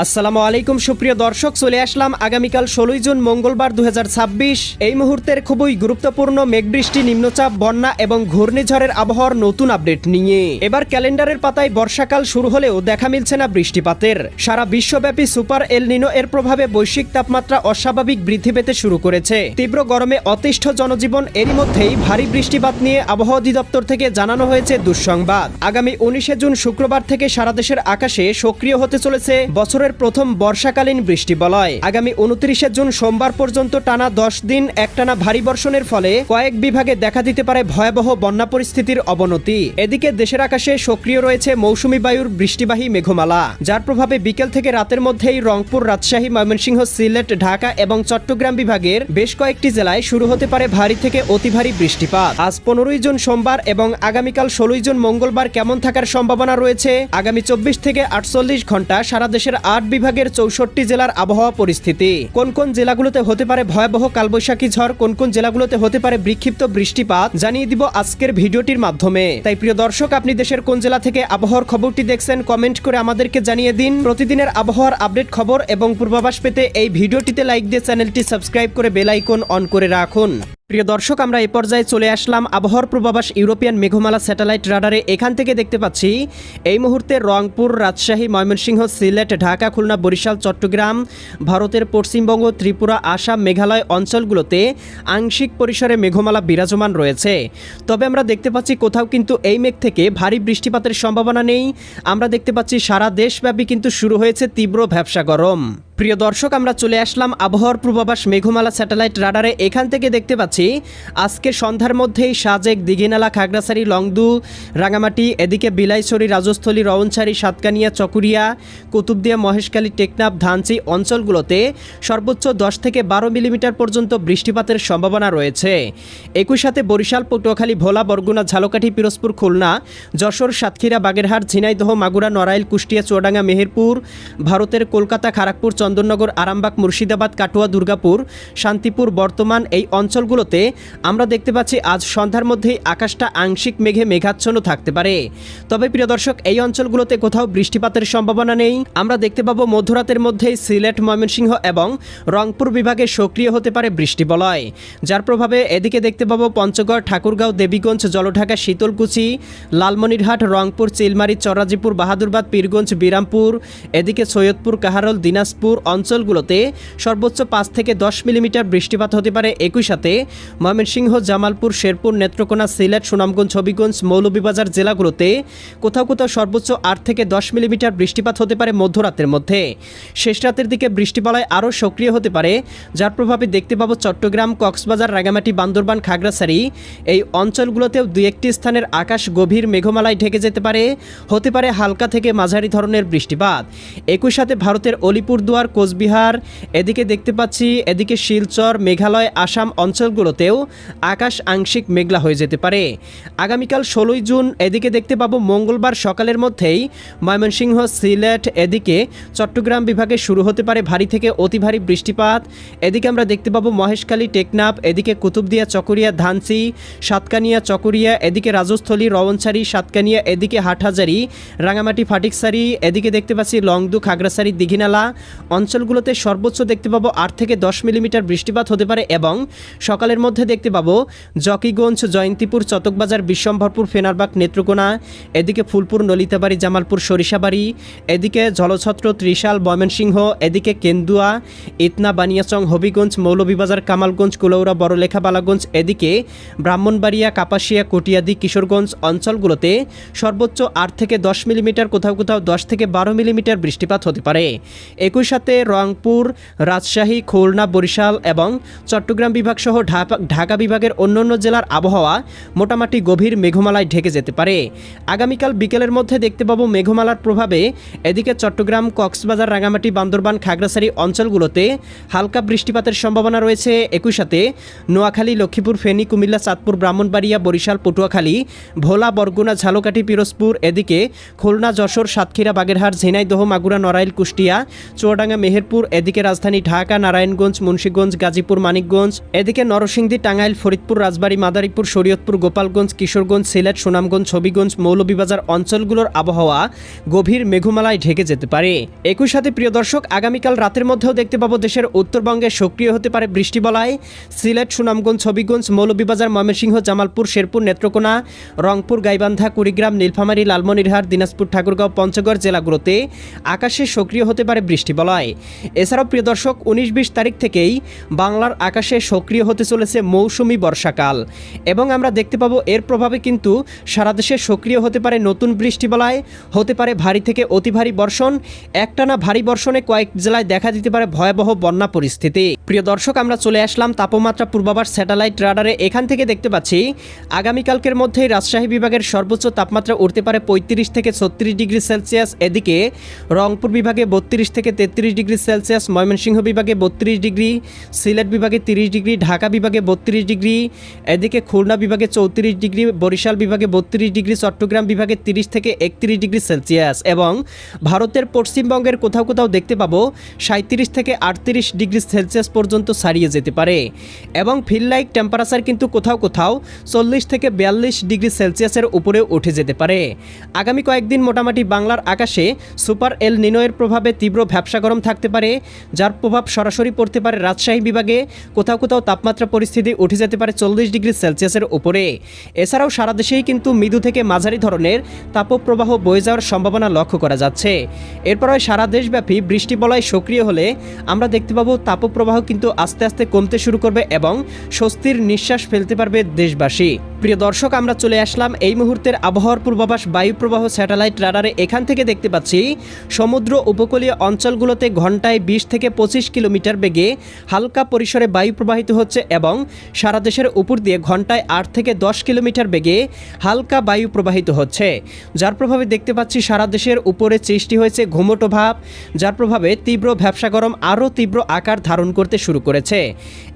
আসসালামু আলাইকুম সুপ্রিয় দর্শক, চলে আসলাম আগামীকাল 16 জুন মঙ্গলবার 2026। এই মুহূর্তের খুবই গুরুত্বপূর্ণ মেঘবৃষ্টি, নিম্নচাপ, বন্যা এবং ঘূর্ণিঝড়ের আবহাওয়ার নতুন আপডেট নিয়ে। এবার ক্যালেন্ডারের পাতায় বর্ষাকাল শুরু হলেও দেখা মিলছে না বৃষ্টিপাতের। সারা বিশ্বব্যাপী সুপার এল নিনো এর প্রভাবে বৈশ্বিক তাপমাত্রা অস্বাভাবিক বৃদ্ধি পেতে শুরু করেছে। তীব্র গরমে অতিষ্ঠ জনজীবন। এরই মধ্যেই ভারী বৃষ্টিপাত নিয়ে আবহাওয়া অধিদপ্তর থেকে জানানো হয়েছে দুঃসংবাদ। আগামী 19 জুন শুক্রবার থেকে সারা দেশের আকাশে সক্রিয় হতে চলেছে বছরের প্রথম বর্ষাকালীন বৃষ্টিবলয়। আগামী 29 জুন সোমবার পর্যন্ত টানা 10 দিন একটানা ভারী বর্ষণের ফলে কয়েক বিভাগে দেখা দিতে পারে ভয়াবহ বন্যা পরিস্থিতির অবনতি। এদিকে দেশের আকাশে সক্রিয় রয়েছে মৌসুমী বায়ুর বৃষ্টিবাহী মেঘমালা, যার প্রভাবে বিকেল থেকে রাতের মধ্যেই রংপুর, রাজশাহী, ময়মনসিংহ, সিলেট, ঢাকা এবং চট্টগ্রাম বিভাগের বেশ কয়েকটি জেলায় শুরু হতে পারে ভারী থেকে অতি ভারী বৃষ্টিপাত। আজ 15 জুন সোমবার এবং আগামীকাল 16 জুন মঙ্গলবার কেমন থাকার সম্ভাবনা রয়েছে? আগামী 24 থেকে 48 ঘন্টা সারা দেশের 8 বিভাগের 64 জেলার আবহাওয়া পরিস্থিতি। কোন কোন জেলাগুলোতে হতে পারে ভয়াবহ কালবৈশাখী ঝড়, কোন কোন জেলাগুলোতে হতে পারে বিক্ষিপ্ত বৃষ্টিপাত জানিয়ে দিব আজকের ভিডিওটির মাধ্যমে। তাই প্রিয় দর্শক, আপনি দেশের কোন জেলা থেকে আবহাওয়ার খবরটি দেখছেন কমেন্ট করে আমাদেরকে জানিয়ে দিন। প্রতিদিনের আবহাওয়ার আপডেট খবর এবং পূর্বাভাস পেতে এই ভিডিওটিতে লাইক দিয়ে চ্যানেলটি সাবস্ক্রাইব করে বেল আইকন অন করে রাখুন। প্রিয় দর্শক, আমরা এই পর্যায়ে চলে আসলাম আবহাওয়ার পূর্বাভাস ইউরোপিয়ান মেঘমালা স্যাটেলাইট রাডারে। এখান থেকে দেখতে পাচ্ছি এই মুহূর্তে রংপুর, রাজশাহী, ময়মনসিংহ, সিলেট, ঢাকা, খুলনা, বরিশাল, চট্টগ্রাম, ভারতের পশ্চিমবঙ্গ, ত্রিপুরা, আসাম, মেঘালয় অঞ্চলগুলোতে আংশিক পরিসরে মেঘমালা বিরাজমান রয়েছে। তবে আমরা দেখতে পাচ্ছি কোথাও কিন্তু এই মেঘ থেকে ভারী বৃষ্টিপাতের সম্ভাবনা নেই। আমরা দেখতে পাচ্ছি সারা দেশব্যাপী কিন্তু শুরু হয়েছে তীব্র ভ্যাপসা গরম। প্রিয় দর্শক, আমরা চলে আসলাম আবহাওয়ার পূর্বাভাস মেঘমালা স্যাটেলাইট রাডারে। এখান থেকে দেখতে পাচ্ছি আজকে সন্ধ্যার মধ্যেই সাজেক, দিঘিনালা, খাগড়াছড়ি, লংদু, রাঙামাটি, এদিকে বিলাইছড়ি, রাজস্থলী, রওনছড়ি, সাতকানিয়া, চকুরিয়া, কুতুবদিয়া, মহেশখালী, টেকনাফ, ধানচি অঞ্চলগুলোতে সর্বোচ্চ 10 থেকে 12 মিলিমিটার পর্যন্ত বৃষ্টিপাতের সম্ভাবনা রয়েছে। একই সাথে বরিশাল, পটুয়াখালী, ভোলা, বরগুনা, ঝালকাঠি, পিরোজপুর, খুলনা, যশোর, সাতক্ষীরা, বাগেরহাট, ঝিনাইদহ, মাগুরা, নড়াইল, কুষ্টিয়া, চুয়াডাঙ্গা, মেহেরপুর, ভারতের কলকাতা, খড়গপুর, চন্দননগর, আরামবাগ, মুর্শিদাবাদ, কাটুয়া, দুর্গাপুর, শান্তিপুর, বর্তমান এই অঞ্চলগুলোতে আমরা দেখতে পাচ্ছি আজ সন্ধ্যার মধ্যেই আকাশটা আংশিক মেঘে মেঘাচ্ছন্ন থাকতে পারে। তবে প্রিয় দর্শক, এই অঞ্চলগুলোতে কোথাও বৃষ্টিপাতের সম্ভাবনা নেই। আমরা দেখতে পাবো মধ্যরাতের মধ্যেই সিলেট, ময়মনসিংহ এবং রংপুর বিভাগে সক্রিয় হতে পারে বৃষ্টিবলয়, যার প্রভাবে এদিকে দেখতে পাবো পঞ্চগড়, ঠাকুরগাঁও, দেবীগঞ্জ, জলঢাকা, শীতলকুচি, লালমনিরহাট, রংপুর, চিলমারি, চরাজিপুর, বাহাদুরবাদ, পীরগঞ্জ, বিরামপুর, এদিকে সৈয়দপুর, কাহারল, দিনাজপুর অঞ্চলগুলোতে সর্বোচ্চ 5 থেকে 10 মিলিমিটার বৃষ্টিপাত হতে পারে। একই সাথে ময়মনসিংহ, জামালপুর, শেরপুর, নেত্রকোনা, সিলেট, সুনামগঞ্জ, হবিগঞ্জ, মৌলভীবাজার জেলাগুলোতে কোথাও কোথাও সর্বোচ্চ 8 থেকে 10 মিলিমিটার বৃষ্টিপাত হতে পারে মধ্যরাতের মধ্যে। শেষ রাতের দিকে বৃষ্টিবলয় আরও সক্রিয় হতে পারে, যার প্রভাবে দেখতে পাবো চট্টগ্রাম, কক্সবাজার, রাঙামাটি, বান্দরবান, খাগড়াছড়ি এই অঞ্চলগুলোতেও 2-1টি স্থানের আকাশ গভীর মেঘমালায় ঢেকে যেতে পারে। হতে পারে হালকা থেকে মাঝারি ধরনের বৃষ্টিপাত। একই সাথে ভারতের অলিপুরদুয়ার, কোচবিহার, এদিকে দেখতে পাচ্ছি এদিকে শিলচর, মেঘালয়, আসাম অঞ্চলগুলোতেও আকাশ আংশিক মেঘলা হয়ে যেতে পারে। আগামীকাল 16 জুন এদিকে দেখতে পাবো মঙ্গলবার সকালের মধ্যেই ময়মনসিংহ, সিলেট, এদিকে চট্টগ্রাম বিভাগে শুরু হতে পারে ভারী থেকে অতি ভারী বৃষ্টিপাত। এদিকে আমরা দেখতে পাবো মহেশখালী, টেকনাফ, এদিকে কুতুবদিয়া, চকুরিয়া, ধানচি, সাতকানিয়া, চকুরিয়া, এদিকে রাজস্থলী, রওনছড়ি, সাতকানিয়া, এদিকে হাটহাজারি, রাঙামাটি, ফাটিকছড়ি, এদিকে দেখতে পাচ্ছি লংদু, খাগড়াছড়ি, দিঘিনালা অঞ্চলগুলোতে সর্বোচ্চ দেখতে পাবো 8 থেকে 10 মিলিমিটার বৃষ্টিপাত হতে পারে এবং সকালের মধ্যে দেখতে পাবো জকিগঞ্জ, জয়ন্তীপুর, চতকবাজার, বিশ্বম্ভরপুর, ফেনারবাগ, নেত্রকোনা, এদিকে ফুলপুর, নলিতাবাড়ি, জামালপুর, সরিষাবাড়ি, এদিকে জলছত্র, ত্রিশাল, ময়মনসিংহ, এদিকে কেন্দুয়া, ইতনা, বানিয়াচং, হবিগঞ্জ, মৌলভীবাজার, কামালগঞ্জ, কুলৌরা, বড়লেখা, বালাগঞ্জ, এদিকে ব্রাহ্মণবাড়িয়া, কাপাসিয়া, কটিয়াদি, কিশোরগঞ্জ অঞ্চলগুলোতে সর্বোচ্চ 8 থেকে 10 মিলিমিটার, কোথাও কোথাও 10 থেকে 12 মিলিমিটার বৃষ্টিপাত হতে পারে। একই সাথে রংপুর, রাজশাহী, খুলনা, বরিশাল এবং চট্টগ্রাম বিভাগ সহ ঢাকা বিভাগের অন্যান্য জেলার আবহাওয়া মোটামুটি গভীর মেঘমালায় ঢেকে যেতে পারে। আগামীকাল বিকেলের মধ্যে দেখতে পাবো মেঘমালার প্রভাবে এদিকে চট্টগ্রাম, কক্সবাজার, রাঙামাটি, বান্দরবান, খাগড়াছড়ি অঞ্চলগুলোতে হালকা বৃষ্টিপাতের সম্ভাবনা রয়েছে। একই সাথে নোয়াখালী, লক্ষ্মীপুর, ফেনী, কুমিল্লা, চাঁদপুর, ব্রাহ্মণবাড়িয়া, বরিশাল, পটুয়াখালী, ভোলা, বরগুনা, ঝালকাঠি, পিরোজপুর, এদিকে খুলনা, যশোর, সাতক্ষীরা, বাগেরহাট, ঝিনাইদহ, মাগুরা, নড়াইল, কুষ্টিয়া, চুয়াডাঙ্গা, মেহেরপুর, এদিকে রাজধানী ঢাকা, নারায়ণগঞ্জ, মুন্সিগঞ্জ, গাজীপুর, মানিকগঞ্জ, এদিকে নরসিংদী, টাঙ্গাইল, ফরিদপুর, রাজবাড়ী, মাদারীপুর, শরীয়তপুর, গোপালগঞ্জ, কিশোরগঞ্জ, সিলেট, সুনামগঞ্জ, হবিগঞ্জ, মৌলভীবাজার অঞ্চলগুলোর আবহাওয়া গভীর মেঘমালায় ঢেকে যেতে পারে। একই সাথে প্রিয় দর্শক, আগামীকাল রাতের মধ্যেও দেখতে পাবো দেশের উত্তরবঙ্গে সক্রিয় হতে পারে বৃষ্টিবলয়। সিলেট, সুনামগঞ্জ, হবিগঞ্জ, মৌলভীবাজার, ময়মনসিংহ, জামালপুর, শেরপুর, নেত্রকোনা, রংপুর, গাইবান্ধা, কুড়িগ্রাম, নীলফামারী, লালমনিরহাট, দিনাজপুর, ঠাকুরগাঁও, পঞ্চগড় জেলাগুলোতে আকাশে সক্রিয় হতে পারে বৃষ্টিবলয়। এছাড়াও প্রিয় দর্শক, 19-20 তারিখ থেকেই বাংলার আকাশে সক্রিয় হতে চলেছে মৌসুমি বর্ষাকাল এবং আমরা দেখতে পাবো এর প্রভাবে কিন্তু সারা দেশে সক্রিয় হতে পারে নতুন বৃষ্টিবলয়, হতে পারে ভারী থেকে অতি ভারী বর্ষণ। একটানা ভারী বর্ষণে কয়েক জেলায় দেখা দিতে পারে ভয়াবহ বন্যা পরিস্থিতি। প্রিয় দর্শক, আমরা চলে আসলাম তাপমাত্রা পূর্বাভাস স্যাটেলাইট রাডারে। এখান থেকে দেখতে পাচ্ছি আগামীকালকের মধ্যেই রাজশাহী বিভাগের সর্বোচ্চ তাপমাত্রা উঠতে পারে 35 থেকে 36 ডিগ্রি সেলসিয়াস। এদিকে রংপুর বিভাগে 32 থেকে 33 ডিগ্রি সেলসিয়াস, ময়মনসিংহ বিভাগে 32 ডিগ্রি, সিলেট বিভাগে 30 ডিগ্রি, ঢাকা বিভাগে 32 ডিগ্রি, এদিকে খুলনা বিভাগে 34 ডিগ্রি, বরিশাল বিভাগে 32 ডিগ্রি, চট্টগ্রাম বিভাগে 30 থেকে 31 ডিগ্রি সেলসিয়াস এবং ভারতের পশ্চিমবঙ্গের কোথাও কোথাও দেখতে পাবো 37 থেকে 38 ডিগ্রি সেলসিয়াস পর্যন্ত ছাড়িয়ে যেতে পারে এবং ফিল লাইক টেম্পারেচার কিন্তু কোথাও কোথাও 40 থেকে 42 ডিগ্রি সেলসিয়াসের উপরেও উঠে যেতে পারে। আগামী কয়েকদিন মোটামুটি বাংলার আকাশে সুপার এল নিনোয়ের প্রভাবে তীব্র ভ্যাপসা গরম থাকতে পারে, যার প্রভাব সরাসরি পড়তে পারে রাজশাহী বিভাগে। কোথাও কোথাও তাপমাত্রা পরিস্থিতি উঠে যেতে পারে 40 ডিগ্রি সেলসিয়াসের উপরে। এছাড়াও সারা দেশেই কিন্তু মৃদু থেকে মাঝারি ধরনের তাপপ্রবাহ বয়ে যাওয়ার সম্ভাবনা লক্ষ্য করা যাচ্ছে। এরপর সারা দেশব্যাপী বৃষ্টিবলয় সক্রিয় হলে আমরা দেখতে পাবো তাপপ্রবাহ কিন্তু আস্তে আস্তে কমতে শুরু করবে এবং স্বস্তির নিঃশ্বাস ফেলতে পারবে দেশবাসী। প্রিয় দর্শক, আমরা চলে আসলাম এই মুহূর্তের আবহাওয়ার পূর্বাভাস বায়ুপ্রবাহ স্যাটেলাইট রাডারে। এখান থেকে দেখতে পাচ্ছি সমুদ্র উপকূলীয় অঞ্চলগুলোতে ঘন্টায় 20 থেকে 25 কিলোমিটার বেগে হালকা পরিসরে বায়ু প্রবাহিত হচ্ছে এবং সারা দেশের উপর দিয়ে ঘন্টায় 8 থেকে 10 কিলোমিটার বেগে হালকা বায়ু প্রবাহিত হচ্ছে, যার প্রভাবে দেখতে পাচ্ছি সারা দেশের উপরে সৃষ্টি হয়েছে ঘুমটো ভাব, যার প্রভাবে তীব্র ভ্যাপসা গরম আরও তীব্র আকার ধারণ করতে শুরু করেছে।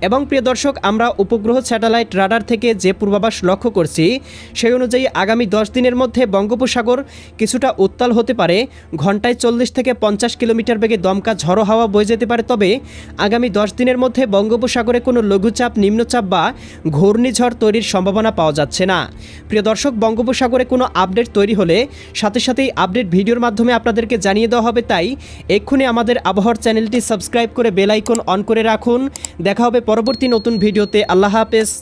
এবং প্রিয় দর্শক, আমরা উপগ্রহ স্যাটেলাইট রাডার থেকে যে পূর্বাভাস লক্ষ্য করছি সেই অনুযায়ী আগামী 10 দিনের মধ্যে বঙ্গোপসাগর কিছুটা উত্তাল হতে পারে, ঘন্টায় 40 থেকে 50 কিলোমিটার বেগে দমকা ঝড়ো হাওয়া বয়ে যেতে পারে। তবে আগামী 10 দিনের মধ্যে বঙ্গোপসাগরে কোনো লঘুচাপ, নিম্নচাপ বা ঘূর্ণিঝড় তৈরির সম্ভাবনা পাওয়া যাচ্ছে না। প্রিয় দর্শক, বঙ্গোপসাগরে কোনো আপডেট তৈরি হলে সাথে সাথেই আপডেট ভিডিওর মাধ্যমে আপনাদেরকে জানিয়ে দেওয়া হবে, তাই এক্ষুনি আমাদের আবহাওয়ার চ্যানেলটি সাবস্ক্রাইব করে বেল আইকন অন করে রাখুন। দেখা হবে পরবর্তী নতুন ভিডিওতে। আল্লাহ হাফেজ।